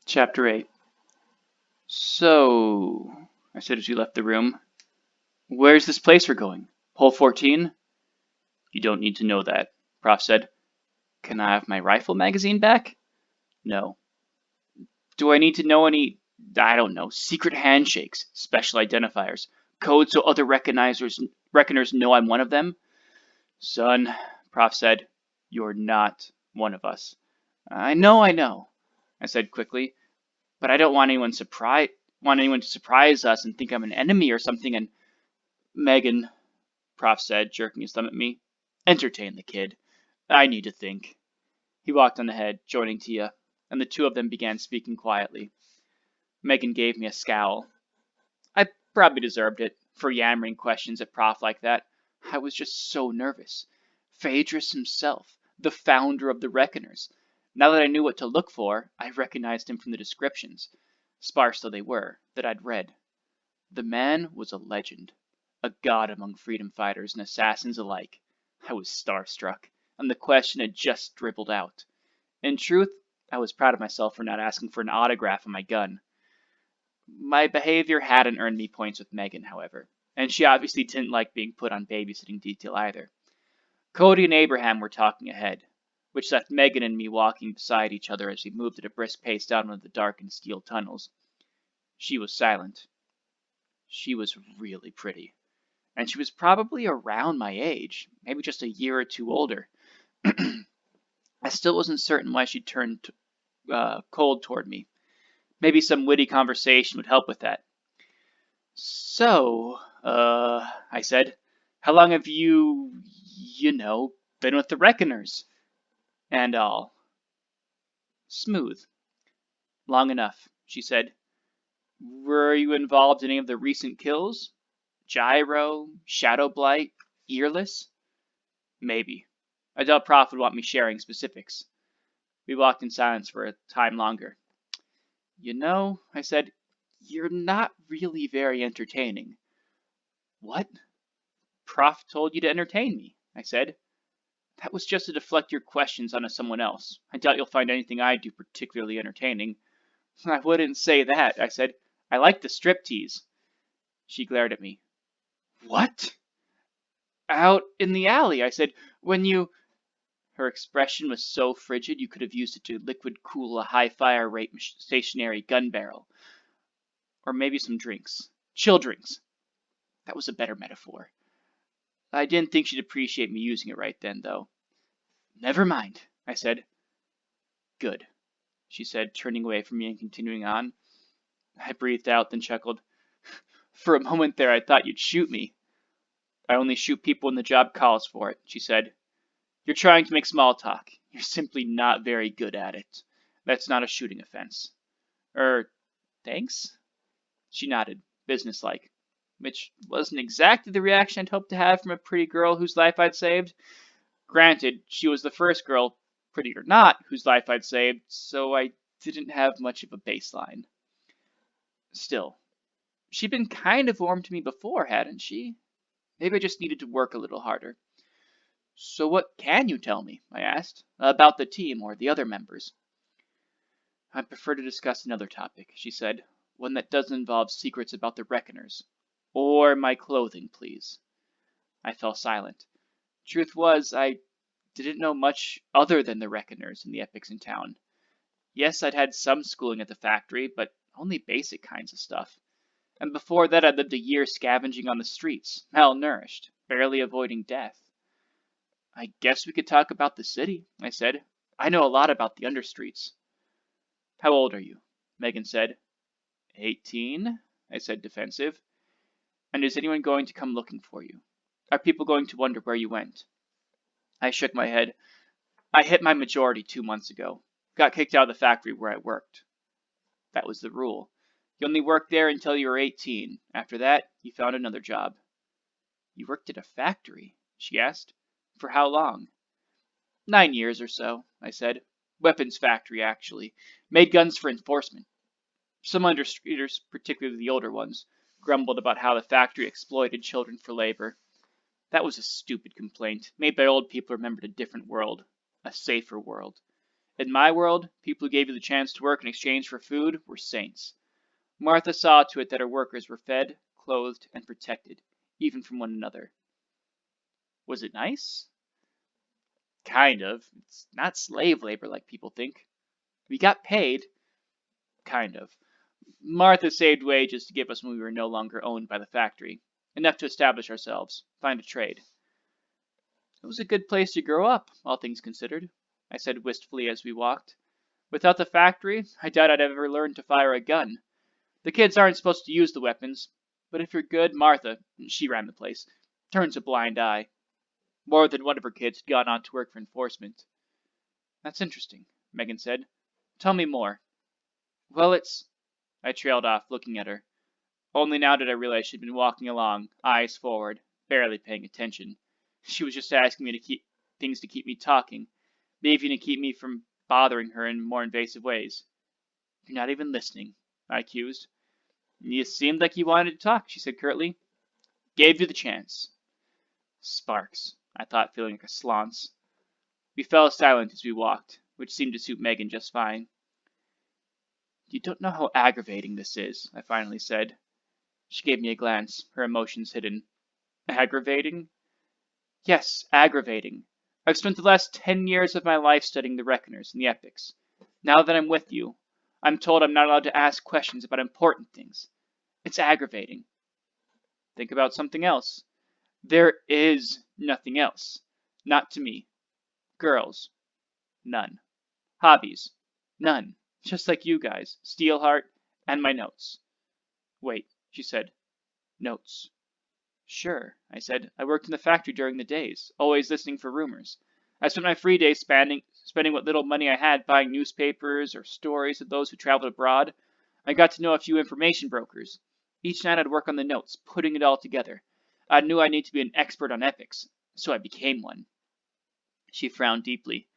Chapter 8. So, I said as we left the room, where's this place we're going? Hole 14? You don't need to know that, Prof said. Can I have my rifle magazine back? No. Do I need to know any, I don't know, secret handshakes, special identifiers, codes so other reckoners know I'm one of them? Son, Prof said, you're not one of us. I know, I said quickly, but I don't want anyone to surprise us and think I'm an enemy or something. And Megan, Prof said, jerking his thumb at me, entertain the kid. I need to think. He walked on ahead, joining Tia, and the two of them began speaking quietly. Megan gave me a scowl. I probably deserved it for yammering questions at Prof like that. I was just so nervous. Phaedrus himself, the founder of the Reckoners. Now that I knew what to look for, I recognized him from the descriptions, sparse though they were, that I'd read. The man was a legend, a god among freedom fighters and assassins alike. I was starstruck, and the question had just dribbled out. In truth, I was proud of myself for not asking for an autograph on my gun. My behavior hadn't earned me points with Megan, however, and she obviously didn't like being put on babysitting detail either. Cody and Abraham were talking ahead, which left Megan and me walking beside each other as we moved at a brisk pace down one of the darkened steel tunnels. She was silent. She was really pretty, and she was probably around my age, maybe just a year or two older. I still wasn't certain why she turned cold toward me. Maybe some witty conversation would help with that. So, I said, how long have you, been with the Reckoners? And all. Smooth. Long enough, she said. Were you involved in any of the recent kills? Gyro, Shadow Blight, Earless? Maybe. I doubt Prof would want me sharing specifics. We walked in silence for a time longer. I said, you're not really very entertaining. What? Prof told you to entertain me, I said. That was just to deflect your questions onto someone else. I doubt you'll find anything I do particularly entertaining. I wouldn't say that, I said. I like the striptease. She glared at me. What? Out in the alley, I said, when you... Her expression was so frigid you could have used it to liquid cool a high fire rate stationary gun barrel. Or maybe some drinks. Chill drinks. That was a better metaphor. I didn't think she'd appreciate me using it right then, though. Never mind, I said. Good, she said, turning away from me and continuing on. I breathed out, then chuckled. For a moment there, I thought you'd shoot me. I only shoot people when the job calls for it, she said. You're trying to make small talk. You're simply not very good at it. That's not a shooting offense. Thanks? She nodded, businesslike, which wasn't exactly the reaction I'd hoped to have from a pretty girl whose life I'd saved. Granted, she was the first girl, pretty or not, whose life I'd saved, so I didn't have much of a baseline. Still, she'd been kind of warm to me before, hadn't she? Maybe I just needed to work a little harder. So what can you tell me, I asked, about the team or the other members? I'd prefer to discuss another topic, she said, one that doesn't involve secrets about the Reckoners. Or my clothing, please. I fell silent. Truth was, I didn't know much other than the Reckoners and the epics in town. Yes, I'd had some schooling at the factory, but only basic kinds of stuff. And before that, I'd lived a year scavenging on the streets, malnourished, barely avoiding death. I guess we could talk about the city, I said. I know a lot about the understreets. How old are you? Megan said. 18, I said, defensive. And is anyone going to come looking for you? Are people going to wonder where you went? I shook my head. I hit my majority 2 months ago. Got kicked out of the factory where I worked. That was the rule. You only worked there until you were 18. After that, you found another job. You worked at a factory? She asked. For how long? 9 years or so, I said. Weapons factory, actually. Made guns for enforcement. Some understreeters, particularly the older ones, grumbled about how the factory exploited children for labor. That was a stupid complaint, made by old people who remembered a different world. A safer world. In my world, people who gave you the chance to work in exchange for food were saints. Martha saw to it that her workers were fed, clothed, and protected, even from one another. Was it nice? Kind of. It's not slave labor like people think. We got paid. Kind of. Martha saved wages to give us when we were no longer owned by the factory. Enough to establish ourselves, find a trade. It was a good place to grow up, all things considered, I said wistfully as we walked. Without the factory, I doubt I'd ever learn to fire a gun. The kids aren't supposed to use the weapons, but if you're good, Martha, she ran the place, turns a blind eye. More than one of her kids had gone on to work for enforcement. That's interesting, Megan said. Tell me more. Well, I trailed off, looking at her. Only now did I realize she'd been walking along, eyes forward, barely paying attention. She was just asking me to keep things to keep me talking, maybe to keep me from bothering her in more invasive ways. You're not even listening, I accused. You seemed like you wanted to talk, she said curtly. Gave you the chance. Sparks, I thought, feeling like a slonce. We fell silent as we walked, which seemed to suit Megan just fine. You don't know how aggravating this is, I finally said. She gave me a glance, her emotions hidden. Aggravating? Yes, aggravating. I've spent the last 10 years of my life studying the Reckoners and the Epics. Now that I'm with you, I'm told I'm not allowed to ask questions about important things. It's aggravating. Think about something else. There is nothing else. Not to me. Girls. None. Hobbies. None. Just like you guys. Steelheart. And my notes. Wait, she said. Notes. Sure, I said. I worked in the factory during the days, always listening for rumors. I spent my free days spending what little money I had buying newspapers or stories of those who traveled abroad. I got to know a few information brokers. Each night I'd work on the notes, putting it all together. I knew I needed to be an expert on epics, so I became one. She frowned deeply.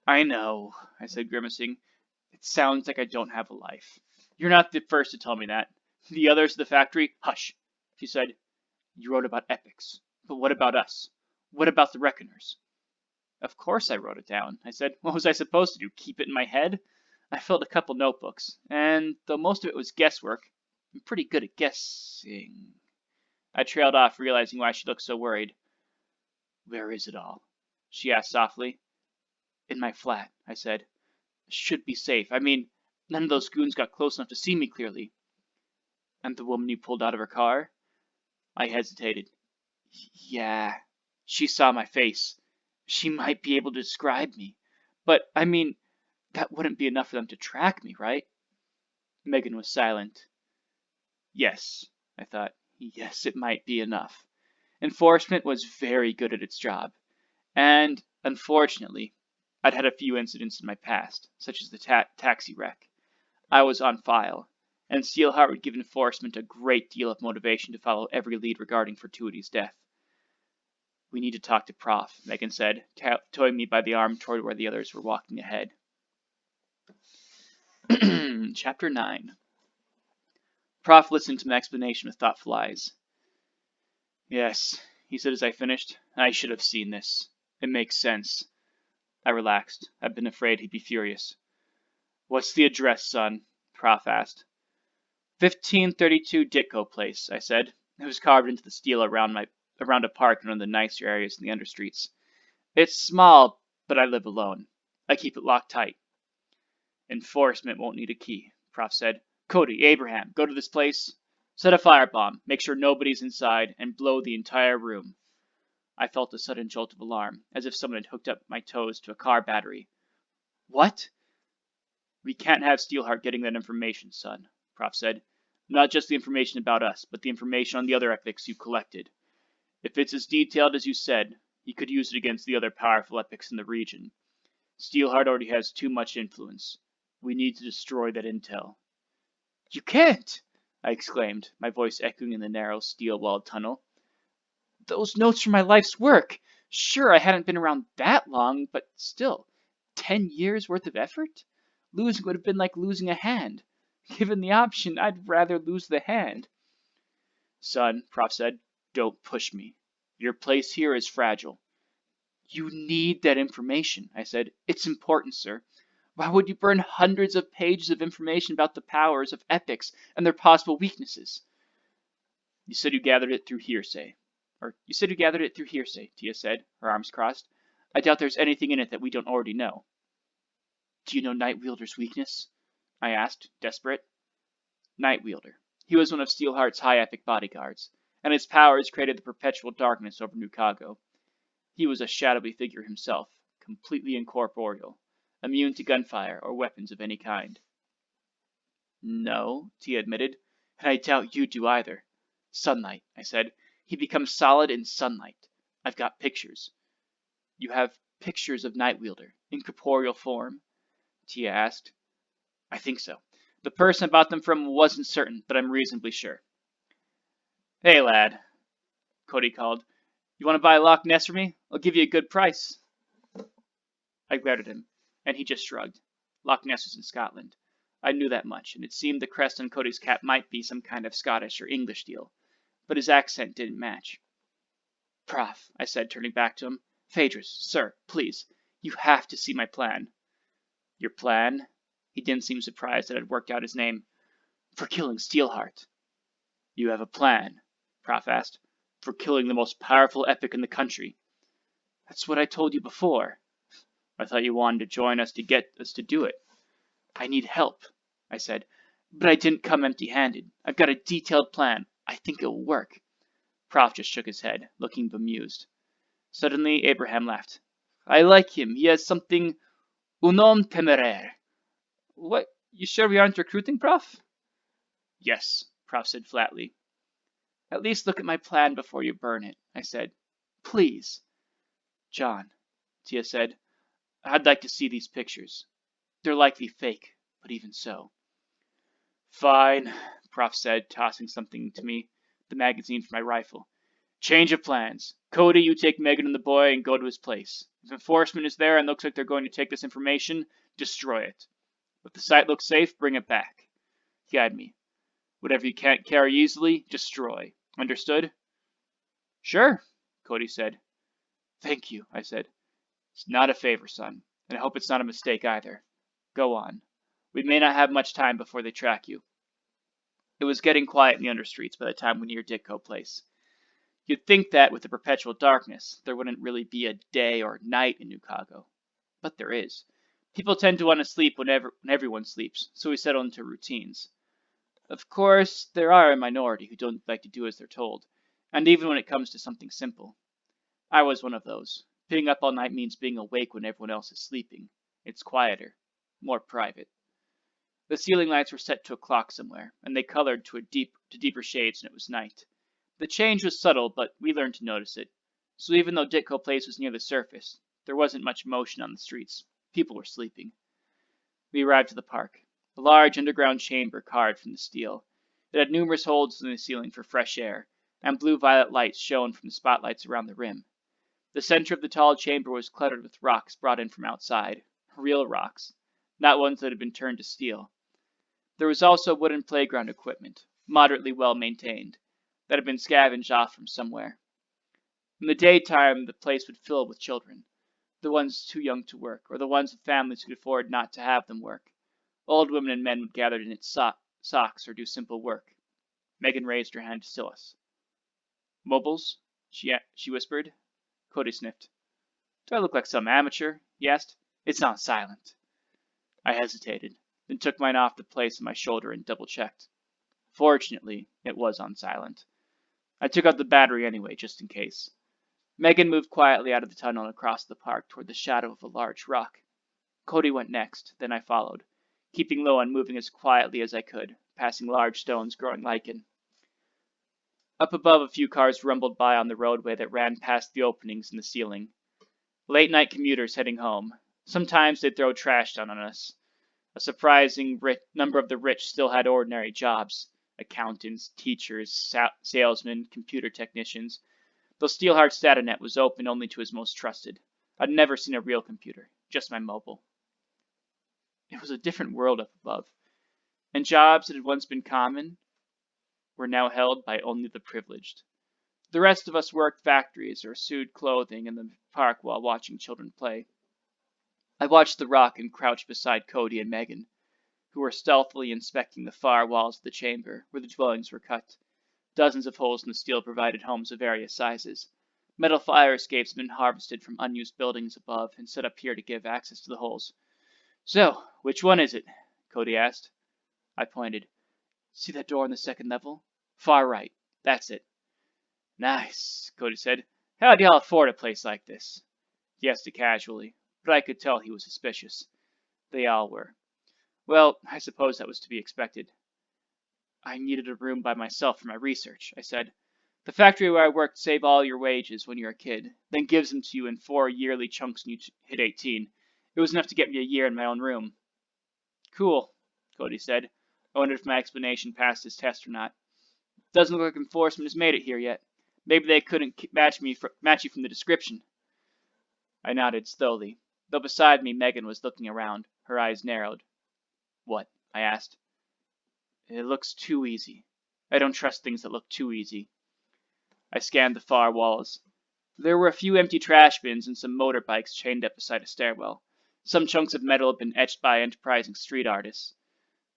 I know, I said, grimacing. It sounds like I don't have a life. You're not the first to tell me that. The others at the factory, hush, she said. You wrote about epics. But what about us? What about the Reckoners? Of course I wrote it down, I said. What was I supposed to do, keep it in my head? I filled a couple notebooks, and though most of it was guesswork, I'm pretty good at guessing. I trailed off, realizing why she looked so worried. Where is it all? She asked softly. In my flat, I said. Should be safe. I mean, none of those goons got close enough to see me clearly. And the woman you pulled out of her car? I hesitated. Yeah, she saw my face. She might be able to describe me. But, I mean, that wouldn't be enough for them to track me, right? Megan was silent. Yes, I thought. Yes, it might be enough. Enforcement was very good at its job. And, unfortunately, I'd had a few incidents in my past, such as the taxi wreck. I was on file, and Steelheart would give enforcement a great deal of motivation to follow every lead regarding Fortuity's death. We need to talk to Prof, Megan said, towing me by the arm toward where the others were walking ahead. Chapter 9. Prof listened to my explanation with thoughtful eyes. Yes, he said as I finished, I should have seen this. It makes sense. I relaxed. I'd been afraid he'd be furious. What's the address, son? Prof asked. 1532 Ditko Place, I said. It was carved into the steel around a park in one of the nicer areas in the understreets. It's small, but I live alone. I keep it locked tight. Enforcement won't need a key, Prof said. Cody, Abraham, go to this place. Set a firebomb, make sure nobody's inside, and blow the entire room. I felt a sudden jolt of alarm, as if someone had hooked up my toes to a car battery. What? We can't have Steelheart getting that information, son, Prof said. Not just the information about us, but the information on the other epics you collected. If it's as detailed as you said, he could use it against the other powerful epics in the region. Steelheart already has too much influence. We need to destroy that intel. You can't! I exclaimed, my voice echoing in the narrow, steel-walled tunnel. Those notes are my life's work. Sure, I hadn't been around that long, but still, 10 years worth of effort? Losing would have been like losing a hand. Given the option, I'd rather lose the hand. Son, Prof said, don't push me. Your place here is fragile. You need that information, I said. It's important, sir. Why would you burn hundreds of pages of information about the powers of epics and their possible weaknesses? You said you gathered it through hearsay. Tia said, her arms crossed. I doubt there's anything in it that we don't already know. Do you know Nightwielder's weakness? I asked, desperate. Nightwielder. He was one of Steelheart's high epic bodyguards, and his powers created the perpetual darkness over New Cago. He was a shadowy figure himself, completely incorporeal, immune to gunfire or weapons of any kind. No, Tia admitted, and I doubt you do either. Sunlight, I said. He becomes solid in sunlight. I've got pictures. You have pictures of Nightwielder, in corporeal form? Tia asked. I think so. The person I bought them from wasn't certain, but I'm reasonably sure. Hey, lad, Cody called. You want to buy Loch Ness for me? I'll give you a good price. I glared at him, and he just shrugged. Loch Ness was in Scotland. I knew that much, and it seemed the crest on Cody's cap might be some kind of Scottish or English deal, but his accent didn't match. Prof, I said, turning back to him. Phaedrus, sir, please, you have to see my plan. Your plan? He didn't seem surprised that I'd worked out his name. For killing Steelheart. You have a plan? Prof asked. For killing the most powerful epic in the country. That's what I told you before. I thought you wanted to join us to get us to do it. I need help, I said, but I didn't come empty-handed. I've got a detailed plan. I think it'll work. Prof just shook his head, looking bemused. Suddenly, Abraham laughed. I like him. He has something un homme téméraire. What? You sure we aren't recruiting, Prof? Yes, Prof said flatly. At least look at my plan before you burn it, I said. Please. John, Tia said, I'd like to see these pictures. They're likely fake, but even so. Fine, Prof said, tossing something to me, the magazine for my rifle. Change of plans. Cody, you take Megan and the boy and go to his place. If enforcement is there and looks like they're going to take this information, destroy it. If the site looks safe, bring it back. Guide me. Whatever you can't carry easily, destroy. Understood? Sure, Cody said. Thank you, I said. It's not a favor, son, and I hope it's not a mistake either. Go on. We may not have much time before they track you. It was getting quiet in the understreets by the time we neared Ditko Place. You'd think that, with the perpetual darkness, there wouldn't really be a day or night in New Cago. But there is. People tend to want to sleep when everyone sleeps, so we settle into routines. Of course, there are a minority who don't like to do as they're told, and even when it comes to something simple. I was one of those. Being up all night means being awake when everyone else is sleeping. It's quieter, more private. The ceiling lights were set to a clock somewhere, and they colored to deeper shades when it was night. The change was subtle, but we learned to notice it. So even though Ditko Place was near the surface, there wasn't much motion on the streets. People were sleeping. We arrived at the park. A large underground chamber carved from the steel. It had numerous holes in the ceiling for fresh air, and blue-violet lights shone from the spotlights around the rim. The center of the tall chamber was cluttered with rocks brought in from outside. Real rocks, not ones that had been turned to steel. There was also wooden playground equipment, moderately well maintained, that had been scavenged off from somewhere. In the daytime, the place would fill with children, the ones too young to work, or the ones with families who could afford not to have them work. Old women and men would gather to knit socks or do simple work. Megan raised her hand to still us. Mobiles? She whispered. Cody sniffed. Do I look like some amateur? He asked. It's on silent. I hesitated, then took mine off the place on my shoulder and double-checked. Fortunately, it was on silent. I took out the battery anyway, just in case. Megan moved quietly out of the tunnel and across the park toward the shadow of a large rock. Cody went next, then I followed, keeping low and moving as quietly as I could, passing large stones growing lichen. Up above, a few cars rumbled by on the roadway that ran past the openings in the ceiling. Late-night commuters heading home. Sometimes they'd throw trash down on us. A surprising number of the rich still had ordinary jobs. Accountants, teachers, salesmen, computer technicians. Though Steelheart's datanet was open only to his most trusted. I'd never seen a real computer, just my mobile. It was a different world up above, and jobs that had once been common were now held by only the privileged. The rest of us worked factories or sewed clothing in the park while watching children play. I watched the Rock and crouched beside Cody and Megan, who were stealthily inspecting the far walls of the chamber where the dwellings were cut. Dozens of holes in the steel provided homes of various sizes. Metal fire escapes had been harvested from unused buildings above and set up here to give access to the holes. So, which one is it? Cody asked. I pointed. See that door on the second level? Far right. That's it. Nice, Cody said. How'd y'all afford a place like this? He asked it casually, but I could tell he was suspicious. They all were. Well, I suppose that was to be expected. I needed a room by myself for my research, I said. The factory where I worked saves all your wages when you're a kid, then gives them to you in 4 yearly chunks when you hit 18. It was enough to get me a year in my own room. Cool, Cody said. I wondered if my explanation passed his test or not. Doesn't look like enforcement has made it here yet. Maybe they couldn't match you from the description. I nodded slowly, though beside me Megan was looking around, her eyes narrowed. What? I asked. It looks too easy. I don't trust things that look too easy. I scanned the far walls. There were a few empty trash bins and some motorbikes chained up beside a stairwell. Some chunks of metal had been etched by enterprising street artists.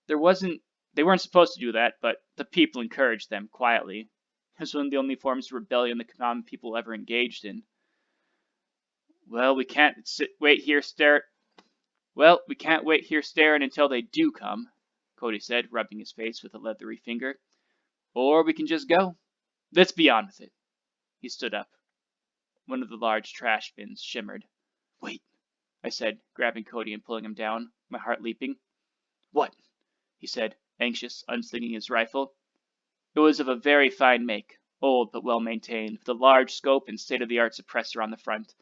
They weren't supposed to do that, but the people encouraged them, quietly. It was one of the only forms of rebellion the common people ever engaged in. Well, we can't wait here staring until they do come, Cody said, rubbing his face with a leathery finger. Or we can just go. Let's be on with it. He stood up. One of the large trash bins shimmered. Wait, I said, grabbing Cody and pulling him down, my heart leaping. What? He said, anxious, unslinging his rifle. It was of a very fine make, old but well maintained, with a large scope and state-of-the-art suppressor on the front.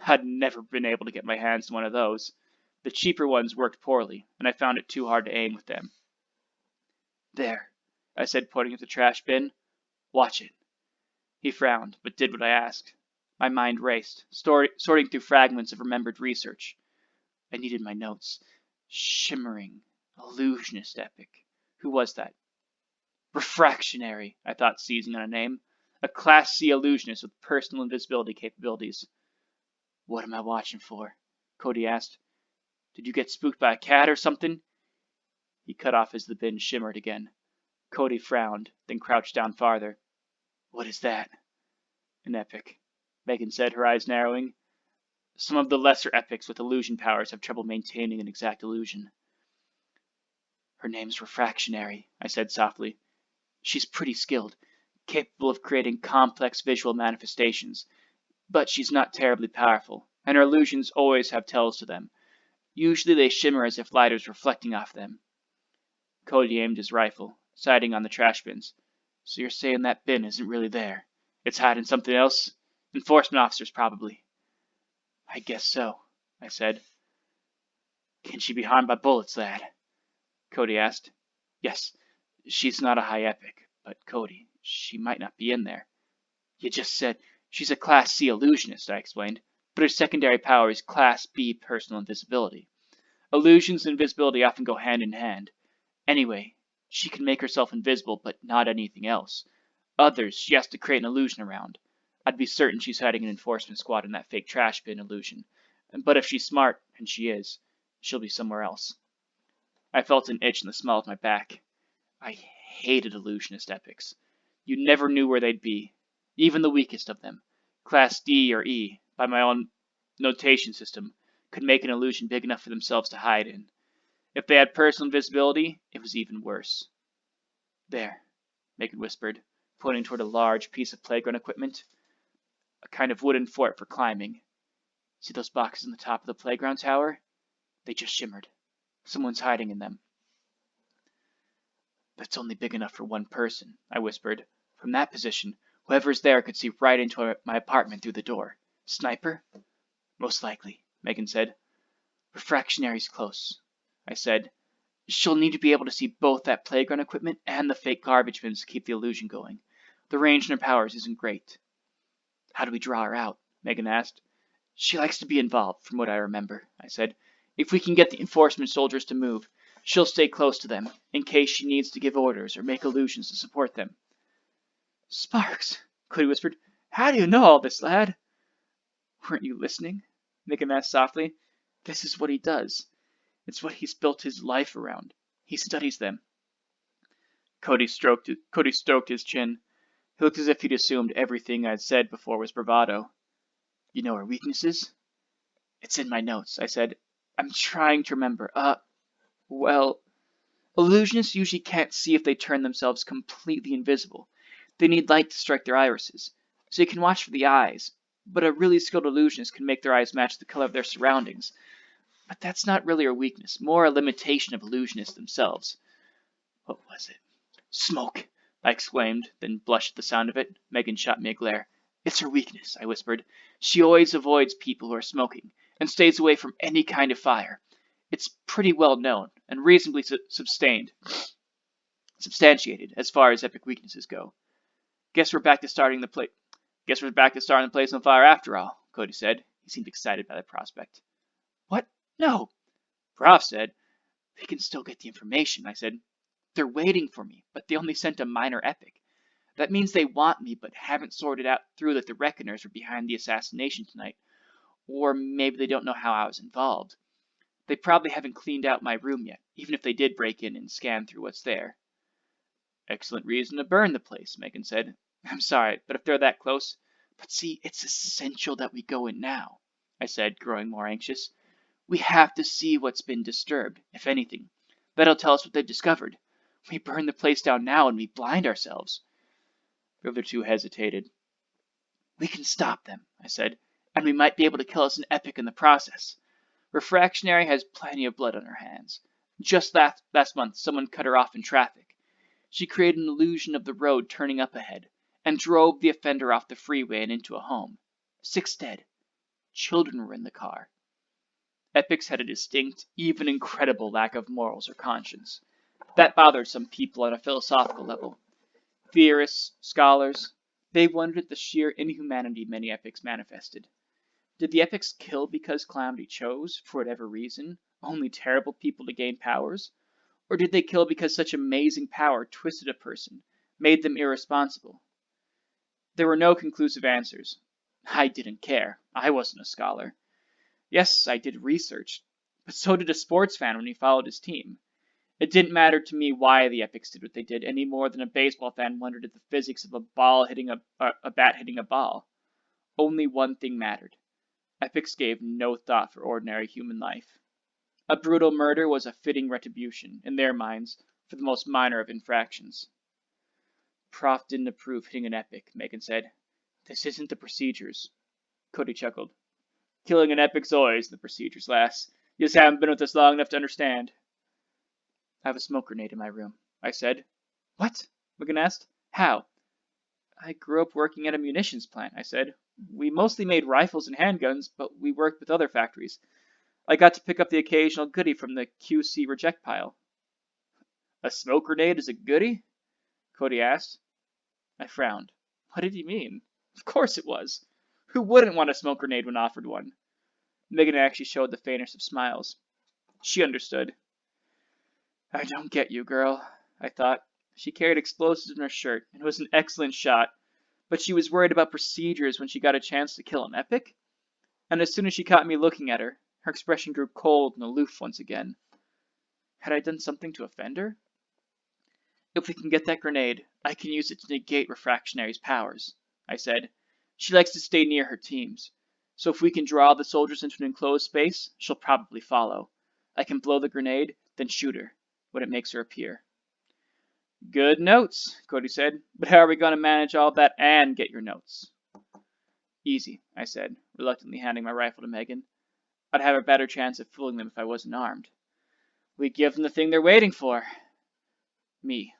I'd never been able to get my hands on one of those. The cheaper ones worked poorly, and I found it too hard to aim with them. There, I said, pointing at the trash bin. Watch it. He frowned, but did what I asked. My mind raced, sorting through fragments of remembered research. I needed my notes. Shimmering, illusionist epic. Who was that? Refractionary, I thought, seizing on a name. A Class C illusionist with personal invisibility capabilities. What am I watching for? Cody asked. Did you get spooked by a cat or something? He cut off as the bin shimmered again. Cody frowned, then crouched down farther. What is that? An epic, Megan said, her eyes narrowing. Some of the lesser epics with illusion powers have trouble maintaining an exact illusion. Her name's Refractionary, I said softly. She's pretty skilled, capable of creating complex visual manifestations, but she's not terribly powerful, and her illusions always have tells to them. Usually they shimmer as if light is reflecting off them. Cody aimed his rifle, sighting on the trash bins. So you're saying that bin isn't really there? It's hiding something else? Enforcement officers, probably. I guess so, I said. Can she be harmed by bullets, lad? Cody asked. Yes, she's not a high epic, but Cody, she might not be in there. You just said she's a Class C illusionist, I explained, but her secondary power is Class B personal invisibility. Illusions and invisibility often go hand in hand. Anyway, she can make herself invisible, but not anything else. Others she has to create an illusion around. I'd be certain she's hiding an enforcement squad in that fake trash bin illusion. But if she's smart, and she is, she'll be somewhere else. I felt an itch in the small of my back. I hated illusionist epics. You never knew where they'd be, even the weakest of them. Class D or E, by my own notation system, could make an illusion big enough for themselves to hide in. If they had personal invisibility, it was even worse. There, Megan whispered, pointing toward a large piece of playground equipment. A kind of wooden fort for climbing. See those boxes on the top of the playground tower? They just shimmered. Someone's hiding in them. That's only big enough for one person, I whispered. From that position, whoever's there could see right into my apartment through the door. Sniper? Most likely, Megan said. Refractionary's close, I said. She'll need to be able to see both that playground equipment and the fake garbage bins to keep the illusion going. The range in her powers isn't great. How do we draw her out? Megan asked. She likes to be involved, from what I remember, I said. If we can get the enforcement soldiers to move, she'll stay close to them, in case she needs to give orders or make illusions to support them. Sparks! Cody whispered. How do you know all this, lad? Weren't you listening? Megan asked softly. This is what he does. It's what he's built his life around. He studies them. Cody stroked his chin. He looked as if he'd assumed everything I'd said before was bravado. You know our weaknesses? It's in my notes, I said. I'm trying to remember. Well, illusionists usually can't see if they turn themselves completely invisible. They need light to strike their irises, so you can watch for the eyes. But a really skilled illusionist can make their eyes match the color of their surroundings. But that's not really a weakness, more a limitation of illusionists themselves. What was it? Smoke! I exclaimed, then blushed at the sound of it. Megan shot me a glare. It's her weakness, I whispered. She always avoids people who are smoking, and stays away from any kind of fire. It's pretty well known, and reasonably substantiated as far as epic weaknesses go. Guess we're back to starting the place on fire after all, Cody said. He seemed excited by the prospect. What? No! Prof said. We can still get the information, I said. They're waiting for me, but they only sent a minor epic. That means they want me, but haven't sorted out through that the Reckoners were behind the assassination tonight. Or maybe they don't know how I was involved. They probably haven't cleaned out my room yet, even if they did break in and scan through what's there. Excellent reason to burn the place, Megan said. I'm sorry, but if they're that close... But see, it's essential that we go in now, I said, growing more anxious. We have to see what's been disturbed, if anything. That'll tell us what they've discovered. We burn the place down now and we blind ourselves. The other two hesitated. We can stop them, I said, and we might be able to kill us an epic in the process. Refractionary has plenty of blood on her hands. Just last month, someone cut her off in traffic. She created an illusion of the road turning up ahead, and drove the offender off the freeway and into a home. 6 dead. Children were in the car. Epics had a distinct, even incredible lack of morals or conscience. That bothered some people on a philosophical level. Theorists, scholars, they wondered at the sheer inhumanity many epics manifested. Did the epics kill because Calamity chose, for whatever reason, only terrible people to gain powers? Or did they kill because such amazing power twisted a person, made them irresponsible? There were no conclusive answers. I didn't care. I wasn't a scholar. Yes, I did research, but so did a sports fan when he followed his team. It didn't matter to me why the epics did what they did, any more than a baseball fan wondered at the physics of a bat hitting a ball. Only one thing mattered. Epics gave no thought for ordinary human life. A brutal murder was a fitting retribution, in their minds, for the most minor of infractions. Prof didn't approve hitting an epic, Megan said. This isn't the procedures. Cody chuckled. Killing an epic's always the procedures, lass. You just haven't been with us long enough to understand. I have a smoke grenade in my room, I said. What? Megan asked. How? I grew up working at a munitions plant, I said. We mostly made rifles and handguns, but we worked with other factories. I got to pick up the occasional goodie from the QC reject pile. A smoke grenade is a goodie? Cody asked. I frowned. What did he mean? Of course it was. Who wouldn't want a smoke grenade when offered one? Megan actually showed the faintest of smiles. She understood. I don't get you, girl, I thought. She carried explosives in her shirt and was an excellent shot, but she was worried about procedures when she got a chance to kill an epic? And as soon as she caught me looking at her, her expression grew cold and aloof once again. Had I done something to offend her? If we can get that grenade, I can use it to negate Refractionary's powers, I said. She likes to stay near her teams, so if we can draw the soldiers into an enclosed space, she'll probably follow. I can blow the grenade, then shoot her when it makes her appear. Good notes, Cody said, but how are we going to manage all that and get your notes? Easy, I said, reluctantly handing my rifle to Megan. I'd have a better chance of fooling them if I wasn't armed. We give them the thing they're waiting for. Me,